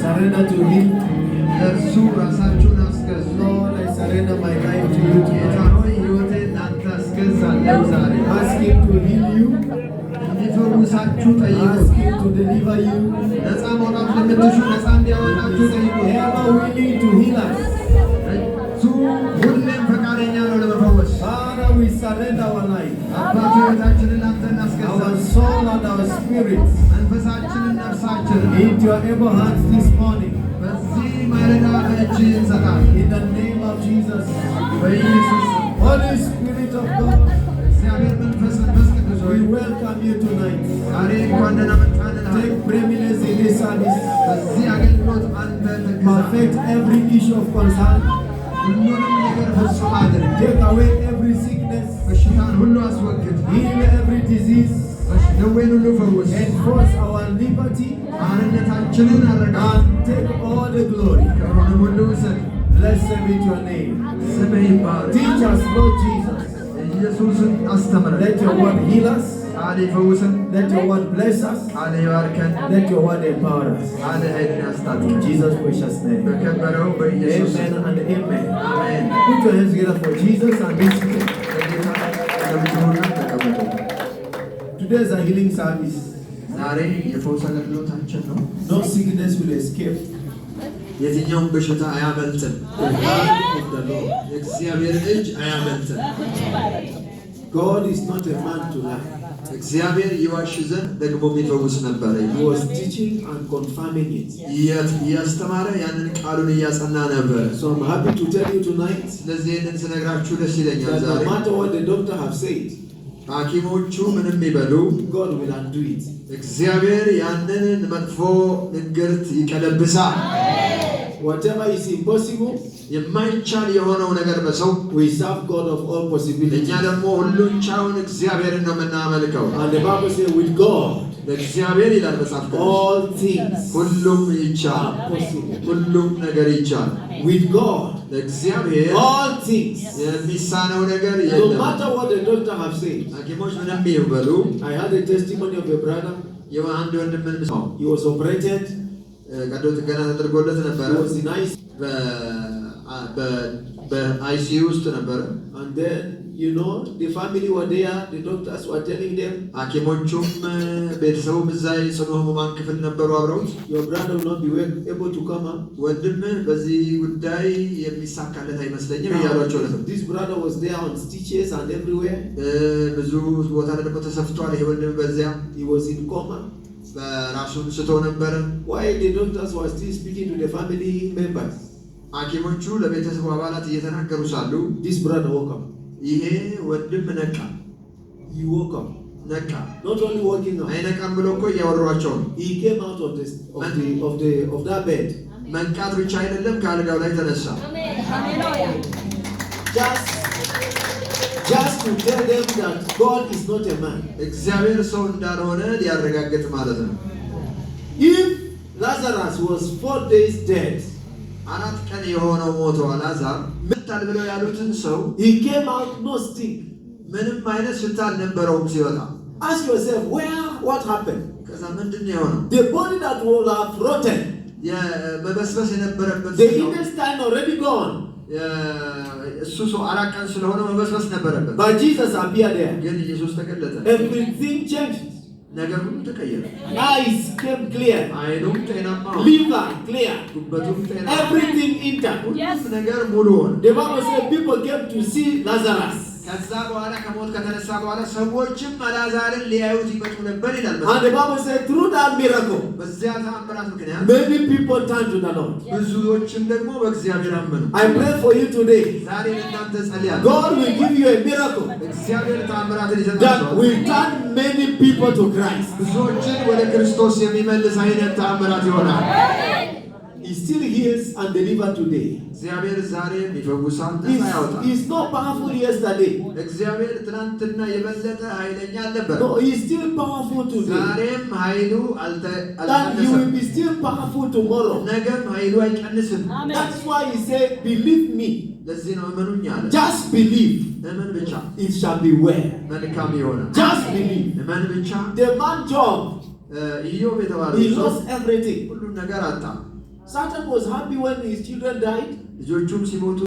Surrender to Him. Lord, I surrender my life to you today. Ask Him to heal you. Ask Him to deliver you. Ever willing to heal us. Father, we surrender our life, our soul and our spirit into your able hands this morning. In the name of Jesus. Holy Spirit of God, we welcome you tonight. Take preeminence in this service. Perfect every issue of concern. Take away every sickness. Heal every disease. Enforce our liberty. And take all the glory. Blessed be your name. Teach us, Lord Jesus. Let your word heal us. Let your word bless us. Let your word empower us. In Jesus' precious name. Amen and amen. Put your hands together for Jesus and be seated. Today is a healing service. No sickness will escape. The hand of the Lord. God is not a man to lie. እግዚአብሔር ይዋሽ ዘንድ ደግሞ የሚፈውስ ነበር። He was teaching and confirming it. ያስተማረ ያንን ቃሉን እያጸና ነበር። So I'm happy to tell you tonight ስለዚህ ይህንን ስነግራችሁ ደስ ይለኛል that ዛሬ no matter what the doctor have said, ሐኪሞቹ ምንም ይበሉ God will undo it. እግዚአብሔር ያንን መጥፎ ንግርት ይቀለብሳል። Whatever is impossible, የማይቻል የሆነው ነገር በሰው we serve God of all possibilities. እኛ ደግሞ ሁሉን ቻውን እግዚአብሔርን ነው የምናመልከው። And the Bible says with God ለእግዚአብሔር ይላል መጽሐፍ ቅዱስ all things ሁሉም ይቻላል። are possible. ሁሉም ነገር ይቻላል። With God ለእግዚአብሔር all things. የሚሳነው ነገር No የለም። matter what the doctor have said. ሐኪሞች ምንም ይበሉ I had a testimony of a brother. የአንድ ወንድምን ሰው He was operated. ቀዶ ጥገና ተደርጎለት ነበር። He was in ICU. በአይሲዩ ውስጥ ነበር። And then the family were there. The doctors were telling them, ሐኪሞቹም ቤተሰቡም እዛ የጽኑ ህሙማን ክፍል ነበሩ አብረውት። your brother will not be able to come up. ወንድም በዚህ ጉዳይ የሚሳካለት አይመስለኝም እያሏቸው ነበር። This brother was there on stitches and everywhere. ብዙ ቦታ ደግሞ ተሰፍቷል። ይሄ ወንድም በዚያ He was in coma. በራሱን ስቶ ነበር። Why the doctors were still speaking to the family members? ሐኪሞቹ ለቤተሰቡ አባላት እየተናገሩ ሳሉ This brother woke up. ይሄ ወንድም ነቃ። He woke up. ነቃ። Not only waking up. አይነቃም ብሎ እኮ እያወሯቸው ነው። He came out of that bed. መንቃት ብቻ አይደለም ከአልጋው ላይ ተነሳ። Just to tell them that God is not a man. እግዚአብሔር ሰው እንዳልሆነ ሊያረጋግጥ ማለት ነው። If Lazarus was 4 days dead, 4 ቀን የሆነው ሞተው አልዓዛር ምታል ብለው ያሉትን ሰው he came out no stink. ምንም አይነት ሽታ አልነበረውም ሲወጣ። Ask yourself, what happened? ከዛ ምንድን ነው የሆነው? The body that would have rotten, የመበስበስ የነበረበት the intestine already gone. እሱ ሰው 4 ቀን ስለሆነ መበስበስ ነበረበት። But Jesus appeared there. ግን ኢየሱስ ተገለጠ። Everything changed. ነገር ሁሉ ተቀየረ። Eyes came clear. አይኑም ጤናማ ሆነ። Liver clear. ጉበቱም ጤናማ። Everything intact. ሁሉም ነገር ሙሉ ሆነ። The Bible says people came to see Lazarus. ከዛ በኋላ ከሞት ከተነሳ በኋላ ሰዎችም አልዓዛርን ሊያዩት ይመጡ ነበር ይላል። And the Bible says through that miracle, በዚያ ተአምራት ምክንያት many people turned to the Lord. ብዙዎችም ደግሞ በእግዚአብሔር አመኑ። I pray for you today. ዛሬ ለእናንተ ጸልያለሁ። God will give you a miracle እግዚአብሔር ተአምራትን that ይሰጣችኋል። will turn many people to Christ. ብዙዎችን ወደ ክርስቶስ የሚመልስ አይነት ተአምራት ይሆናል። He still heals and delivers today. እግዚአብሔር ዛሬም ይፈውሳል፣ ነፃ ያወጣል። He's not powerful yesterday. እግዚአብሔር ትናንትና የበለጠ ኃይለኛ አልነበረ። No, he's still powerful today. ዛሬም ኃይሉ And he አልቀነሰም። will be still powerful tomorrow. ነገም ኃይሉ አይቀንስም። That's why he said, believe me. ለዚህ ነው እመኑኝ አለ። Just believe. እመን ብቻ It shall be well. መልካም ይሆናል። Just believe. እመን ብቻ። The man Job, ኢዮብ የተባለው he ሰው lost everything. ሁሉን ነገር አጣ። Satan was happy when his children died. ልጆቹም ሲሞቱ